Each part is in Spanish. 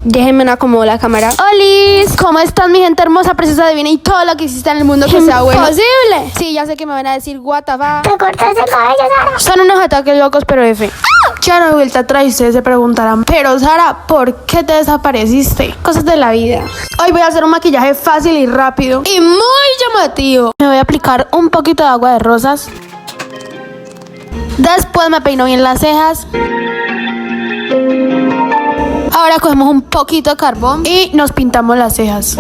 Déjenme una acomodo la cámara. ¡Olis! ¿Cómo están, mi gente hermosa, preciosa, divina y todo lo que existe en el mundo que sea bueno? ¡Imposible! Sí, ya sé que me van a decir, what the fuck. Te cortaste el cabello, Sara. Son unos ataques locos, pero F. Ya no he vuelto atrás y ustedes se preguntarán, pero Sara, ¿por qué te desapareciste? Cosas de la vida. Hoy voy a hacer un maquillaje fácil y rápido y muy llamativo. Me voy a aplicar un poquito de agua de rosas. Después me peino bien las cejas. Ahora cogemos un poquito de carbón y nos pintamos las cejas.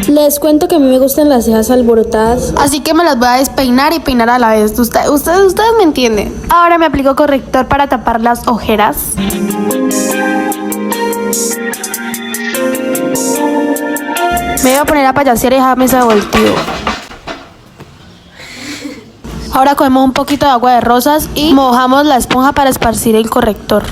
Les cuento que a mí me gustan las cejas alborotadas, así que me las voy a despeinar y peinar a la vez. Ustedes me entienden. Ahora me aplico corrector para tapar las ojeras. Me voy a poner a payasear y dejarme ese volteo. Ahora cogemos un poquito de agua de rosas y mojamos la esponja para esparcir el corrector.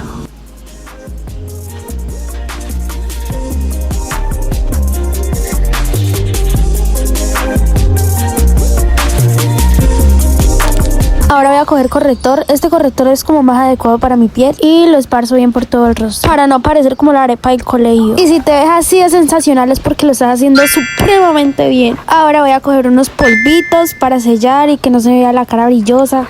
Ahora voy a coger corrector. Este corrector es como más adecuado para mi piel y lo esparzo bien por todo el rostro para no parecer como la arepa del colegio. Y si te ves así de sensacional es porque lo estás haciendo supremamente bien. Ahora voy a coger unos polvitos para sellar y que no se vea la cara brillosa.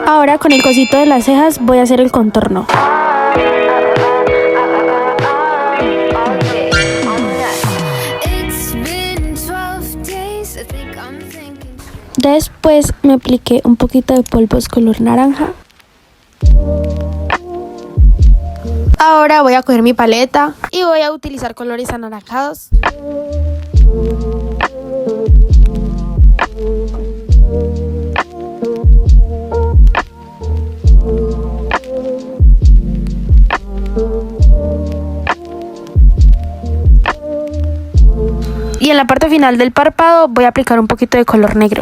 Ahora con el cosito de las cejas voy a hacer el contorno. Después me apliqué un poquito de polvos color naranja. Ahora voy a coger mi paleta y voy a utilizar colores anaranjados. Y en la parte final del párpado voy a aplicar un poquito de color negro.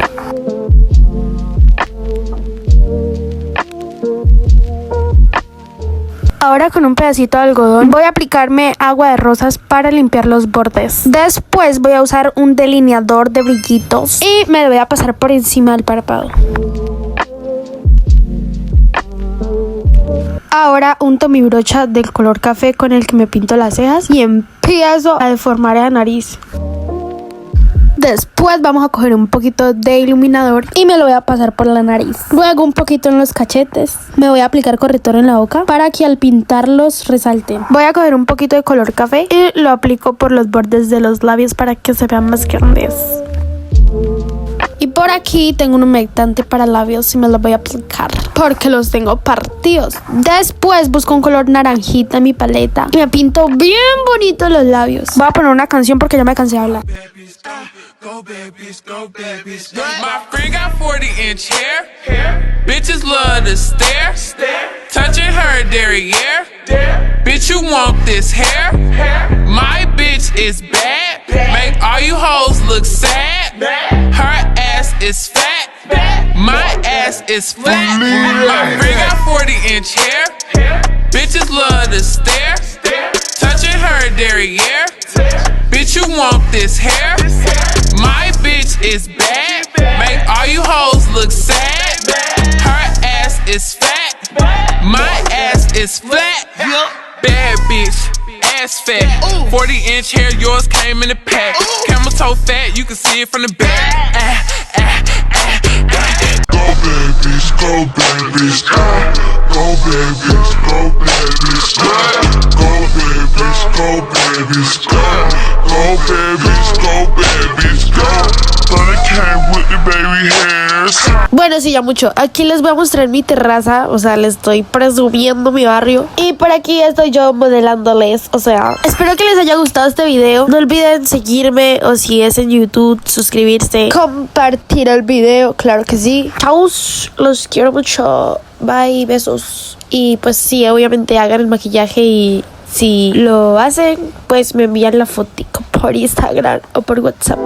Ahora con un pedacito de algodón voy a aplicarme agua de rosas para limpiar los bordes. Después voy a usar un delineador de brillitos y me lo voy a pasar por encima del párpado. Ahora unto mi brocha del color café con el que me pinto las cejas y empiezo a deformar la nariz. Después vamos a coger un poquito de iluminador y me lo voy a pasar por la nariz. Luego un poquito en los cachetes. Me voy a aplicar corrector en la boca para que al pintarlos resalten. Voy a coger un poquito de color café y lo aplico por los bordes de los labios para que se vean más grandes. Y por aquí tengo un humectante para labios y me lo voy a aplicar porque los tengo partidos. Después busco un color naranjita en mi paleta y me pinto bien bonito los labios. Voy a poner una canción porque ya me cansé de hablar. Go babies, go babies. My friend got 40-inch hair. Bitches love to stare. Touching her derriere. Bitch, you want this hair? My bitch is bad. Make all you hoes look sad. Her ass is fat. My ass is flat. My friend got 40-inch hair. Bitches love to stare. Touching her derriere. Bitch, you want this hair? My bitch is bad. Make all you hoes look sad. Her ass is fat. My ass is flat. Bad bitch, ass fat. 40-inch hair, yours came in a pack. Camel toe fat, you can see it from the back. Go babies, go babies, go babies, go babies, go babies, go babies, go babies, go babies, go. Bueno, sí, ya mucho. Aquí les voy a mostrar mi terraza. O sea, les estoy presumiendo mi barrio. Y por aquí estoy yo modelándoles. O sea, espero que les haya gustado este video. No olviden seguirme, o si es en YouTube, suscribirse, compartir el video. Claro que sí. Chau, los quiero mucho. Bye, besos. Y pues sí, obviamente hagan el maquillaje y si lo hacen, pues me envían la fotico por Instagram o por WhatsApp.